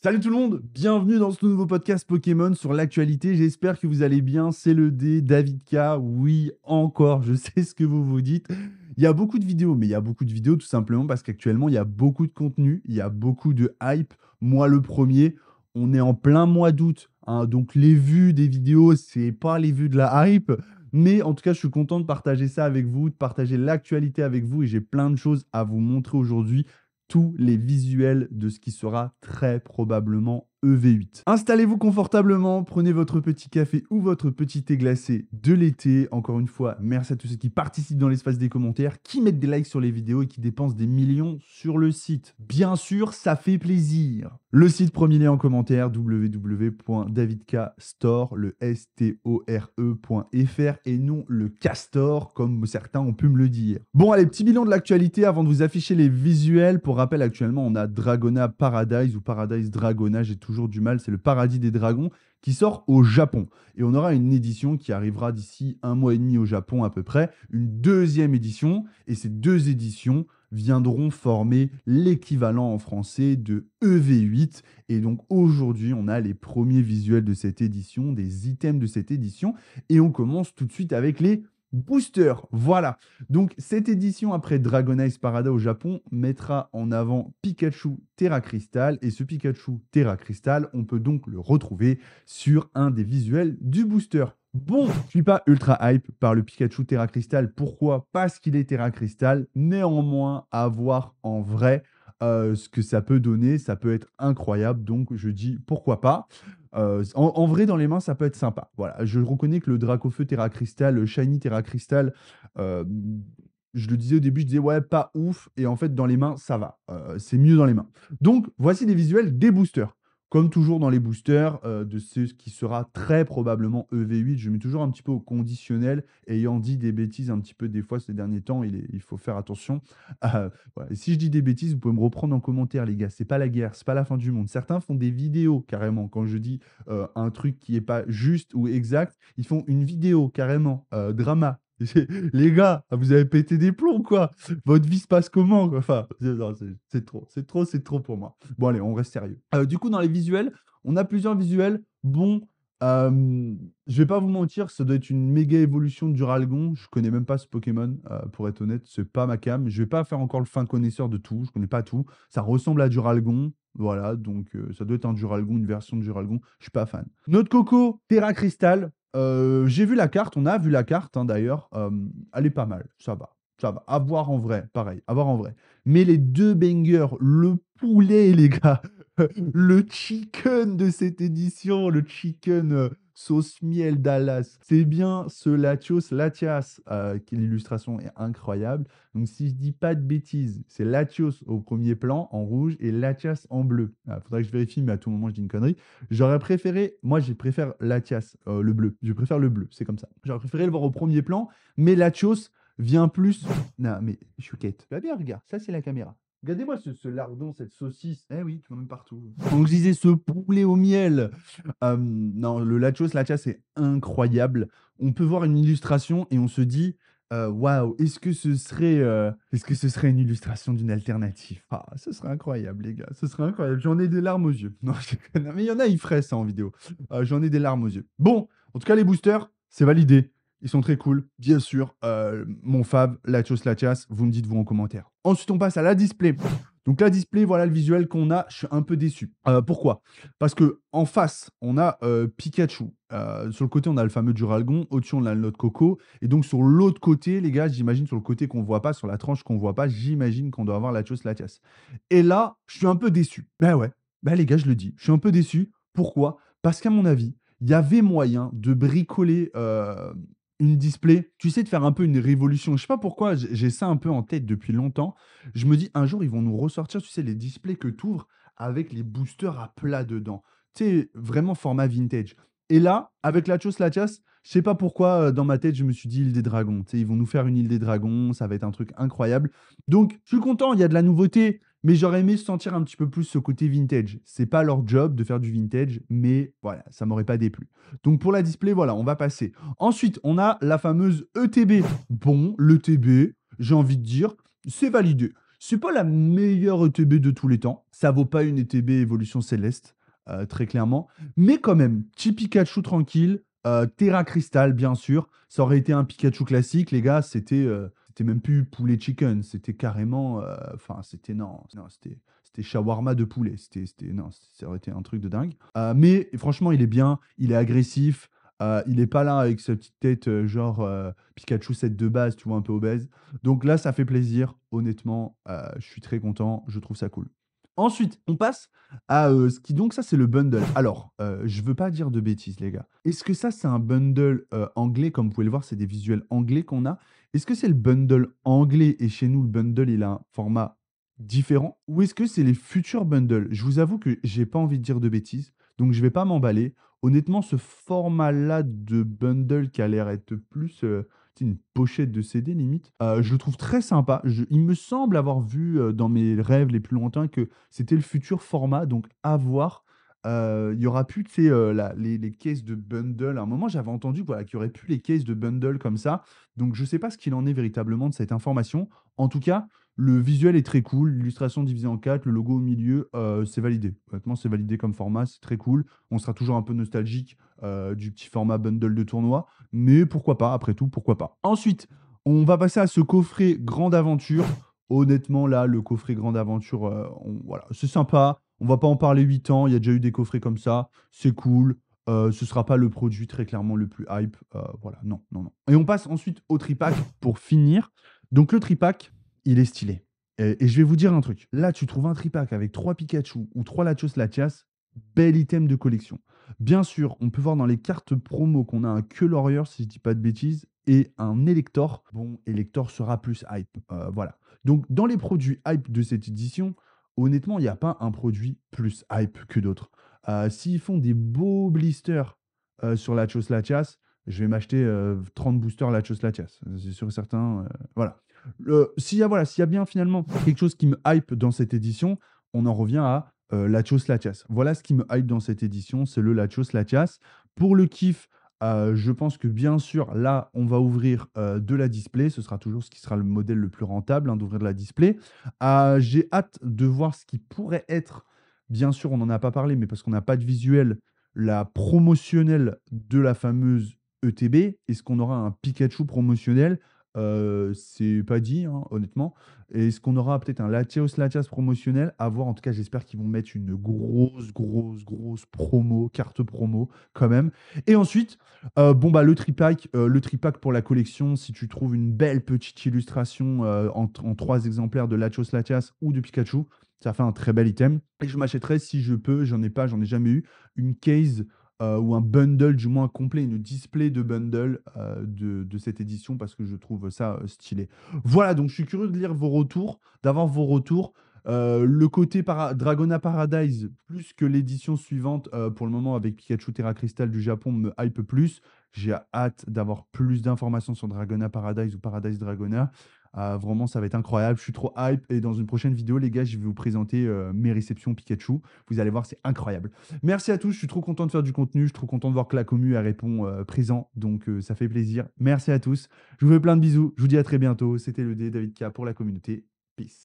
Salut tout le monde, bienvenue dans ce nouveau podcast Pokémon sur l'actualité. J'espère que vous allez bien. C'est le D, David K. Oui, encore, je sais ce que vous vous dites. Il y a beaucoup de vidéos, mais il y a beaucoup de vidéos tout simplement parce qu'actuellement, il y a beaucoup de contenu, il y a beaucoup de hype. Moi, le premier, on est en plein mois d'août, hein, donc les vues des vidéos, c'est pas les vues de la hype. Mais en tout cas, je suis content de partager ça avec vous, de partager l'actualité avec vous et j'ai plein de choses à vous montrer aujourd'hui tous les visuels de ce qui sera très probablement EV8. Installez-vous confortablement, prenez votre petit café ou votre petit thé glacé de l'été. Encore une fois, merci à tous ceux qui participent dans l'espace des commentaires, qui mettent des likes sur les vidéos et qui dépensent des millions sur le site. Bien sûr, ça fait plaisir. Le site, premier lien en commentaire, www.davidkstore, le store.fr et non le castor, comme certains ont pu me le dire. Bon, allez, petit bilan de l'actualité avant de vous afficher les visuels. Pour rappel, actuellement, on a Dragona Paradise ou Paradise Dragona, j'ai toujours du mal, c'est le paradis des dragons qui sort au Japon. Et on aura une édition qui arrivera d'ici 1 mois et demi au Japon à peu près, une deuxième édition, et ces deux éditions viendront former l'équivalent en français de EV8. Et donc aujourd'hui, on a les premiers visuels de cette édition, des items de cette édition, et on commence tout de suite avec les boosters. Voilà. Donc cette édition après Dragon Ice Parada au Japon mettra en avant Pikachu Terra Crystal, et ce Pikachu Terra Crystal, on peut donc le retrouver sur un des visuels du booster. Bon, je suis pas ultra hype par le Pikachu Terra Crystal. Pourquoi? Parce qu'il est Terra Crystal. Néanmoins, à voir en vrai ce que ça peut donner, ça peut être incroyable. Donc je dis pourquoi pas. En vrai, dans les mains, ça peut être sympa. Voilà, je reconnais que le Dracofeu Terra Crystal, le Shiny Terra Crystal, euh, je le disais au début, je disais ouais, pas ouf. Et en fait, dans les mains, ça va. C'est mieux dans les mains. Donc, voici les visuels des boosters. Comme toujours dans les boosters, de ce qui sera très probablement EV8, je mets toujours un petit peu au conditionnel, ayant dit des bêtises un petit peu des fois ces derniers temps, il faut faire attention. Voilà. Et si je dis des bêtises, vous pouvez me reprendre en commentaire, les gars. C'est pas la guerre, c'est pas la fin du monde. Certains font des vidéos carrément. Quand je dis un truc qui est pas juste ou exact, ils font une vidéo carrément, drama. Les gars, vous avez pété des plombs, quoi. Votre vie se passe comment, quoi. Enfin, non, c'est trop pour moi. Bon, allez, on reste sérieux. Du coup, dans les visuels, on a plusieurs visuels. Bon, je vais pas vous mentir, ça doit être une méga évolution de Duralgon. Je connais même pas ce Pokémon, pour être honnête, c'est pas ma cam. Je vais pas faire encore le fin connaisseur de tout, je connais pas tout. Ça ressemble à Duralgon, voilà, donc ça doit être un Duralgon, une version de Duralgon. Je suis pas fan. Notre Coco, Terra Crystal. J'ai vu la carte, on a vu la carte, hein, d'ailleurs. Elle est pas mal, ça va. Ça va. À voir en vrai, pareil, à voir en vrai. Mais les deux bangers, le poulet, les gars, le chicken de cette édition, le chicken sauce miel Dallas, c'est bien ce Latios Latias, qui l'illustration est incroyable. Donc si je dis pas de bêtises, c'est Latios au premier plan en rouge et Latias en bleu. Il faudrait que je vérifie, mais à tout moment je dis une connerie. J'aurais préféré, moi je préfère Latias, le bleu. Je préfère le bleu, c'est comme ça. J'aurais préféré le voir au premier plan, mais Latios vient plus. Non, mais chouquette. Tu vas bien, regarde, ça c'est la caméra. Regardez-moi ce lardon, cette saucisse. Eh oui, tu vois même partout. Donc je disais ce poulet au miel. Non, le Latias, c'est incroyable. On peut voir une illustration et on se dit, waouh, est-ce que ce serait une illustration d'une alternative? Ah, ce serait incroyable, les gars. Ce serait incroyable. J'en ai des larmes aux yeux. Non, je déconne. Mais il y en a, ils feraient ça en vidéo. J'en ai des larmes aux yeux. Bon, en tout cas, les boosters, c'est validé. Ils sont très cool, bien sûr. Mon fave, Latias, vous me dites vous en commentaire. Ensuite, on passe à la display. Donc la display, voilà le visuel qu'on a. Je suis un peu déçu. Pourquoi? Parce que en face, on a Pikachu. Sur le côté, on a le fameux Duralgon. Au-dessus, on a le Note Coco. Et donc sur l'autre côté, les gars, j'imagine sur le côté qu'on voit pas, sur la tranche qu'on voit pas, j'imagine qu'on doit avoir Latias. Et là, je suis un peu déçu. Ben ouais. Ben les gars, je le dis. Je suis un peu déçu. Pourquoi? Parce qu'à mon avis, il y avait moyen de bricoler une display, tu sais, de faire un peu une révolution. Je sais pas pourquoi, j'ai ça un peu en tête depuis longtemps. Je me dis, un jour, ils vont nous ressortir, tu sais, les displays que tu ouvres avec les boosters à plat dedans. Tu sais, vraiment format vintage. Et là, avec Latias, je sais pas pourquoi, dans ma tête, je me suis dit île des dragons. Tu sais, ils vont nous faire une île des dragons, ça va être un truc incroyable. Donc, je suis content, il y a de la nouveauté, mais j'aurais aimé sentir un petit peu plus ce côté vintage. C'est pas leur job de faire du vintage, mais voilà, ça m'aurait pas déplu. Donc, pour la display, voilà, on va passer. Ensuite, on a la fameuse ETB. Bon, l'ETB, j'ai envie de dire, c'est validé. C'est pas la meilleure ETB de tous les temps. Ça vaut pas une ETB Évolution Céleste, très clairement. Mais quand même, petit Pikachu tranquille, Terra Crystal, bien sûr. Ça aurait été un Pikachu classique, les gars, c'était même plus poulet chicken, c'était carrément, enfin, c'était non, c'était shawarma de poulet. Non, ça aurait été un truc de dingue. Mais franchement, il est bien, il est agressif, il est pas là avec sa petite tête, genre, Pikachu 7 de base, tu vois, un peu obèse. Donc là, ça fait plaisir, honnêtement, je suis très content, je trouve ça cool. Ensuite, on passe à, ce qui donc ça, c'est le bundle. Alors, je veux pas dire de bêtises, les gars. Est-ce que ça, c'est un bundle, anglais? Comme vous pouvez le voir, c'est des visuels anglais qu'on a. Est-ce que c'est le bundle anglais et chez nous, le bundle, il a un format différent? Ou est-ce que c'est les futurs bundles? Je vous avoue que j'ai pas envie de dire de bêtises, donc je vais pas m'emballer. Honnêtement, ce format-là de bundle qui a l'air être plus, tu sais, une pochette de CD limite, je le trouve très sympa. Il me semble avoir vu, dans mes rêves les plus lointains que c'était le futur format, donc à voir. Il y aura plus, tu sais, les cases de bundle. À un moment, j'avais entendu, voilà, qu'il y aurait plus les cases de bundle comme ça, donc je sais pas ce qu'il en est véritablement de cette information. En tout cas, le visuel est très cool, l'illustration divisée en 4, le logo au milieu, c'est validé. Honnêtement, c'est validé comme format, c'est très cool. On sera toujours un peu nostalgique, du petit format bundle de tournoi, mais pourquoi pas, après tout, pourquoi pas. Ensuite, on va passer à ce coffret Grande Aventure. Honnêtement, là, le coffret Grande Aventure, voilà, c'est sympa. On va pas en parler 8 ans, il y a déjà eu des coffrets comme ça, c'est cool. Ce sera pas le produit très clairement le plus hype, voilà, non, non, non. Et on passe ensuite au tripack pour finir. Donc le tripack, il est stylé. Et je vais vous dire un truc. Là, tu trouves un tripack avec 3 Pikachu ou 3 Latios Latias, bel item de collection. Bien sûr, on peut voir dans les cartes promo qu'on a un Warrior, si je dis pas de bêtises, et un Elector. Bon, Elector sera plus hype. Voilà. Donc, dans les produits hype de cette édition, honnêtement, il n'y a pas un produit plus hype que d'autres. S'ils font des beaux blisters sur Latios Latias, je vais m'acheter 30 boosters Latios Latias. C'est sûr et certain. Voilà. S'il y a bien finalement quelque chose qui me hype dans cette édition, on en revient à Latios Latias. Voilà ce qui me hype dans cette édition, c'est le Latios Latias. Pour le kiff, je pense que bien sûr, là, on va ouvrir de la display. Ce sera toujours ce qui sera le modèle le plus rentable, hein, d'ouvrir de la display. J'ai hâte de voir ce qui pourrait être, bien sûr, on n'en a pas parlé, mais parce qu'on n'a pas de visuel, la promotionnelle de la fameuse ETB. Est-ce qu'on aura un Pikachu promotionnel? C'est pas dit, hein, honnêtement. Est-ce qu'on aura peut-être un Latios Latias promotionnel? À voir. En tout cas, j'espère qu'ils vont mettre une grosse promo, carte promo quand même. Et ensuite, bon, bah, le tripack pour la collection, si tu trouves une belle petite illustration en 3 exemplaires de Latios Latias ou de Pikachu, ça fait un très bel item. Et je m'achèterais, si je peux, j'en ai pas, j'en ai jamais eu, une case ou un bundle, du moins complet, une display de bundle de cette édition parce que je trouve ça stylé. Voilà, donc je suis curieux de lire vos retours, d'avoir vos retours. Le côté Dragona Paradise, plus que l'édition suivante, pour le moment, avec Pikachu Terra Crystal du Japon, me hype plus. J'ai hâte d'avoir plus d'informations sur Dragona Paradise ou Paradise Dragona. Vraiment, ça va être incroyable. Je suis trop hype. Et dans une prochaine vidéo, les gars, je vais vous présenter mes réceptions Pikachu. Vous allez voir, c'est incroyable. Merci à tous. Je suis trop content de faire du contenu. Je suis trop content de voir que la commu elle répond présent. Donc, ça fait plaisir. Merci à tous. Je vous fais plein de bisous. Je vous dis à très bientôt. C'était le D, David K pour la communauté. Peace.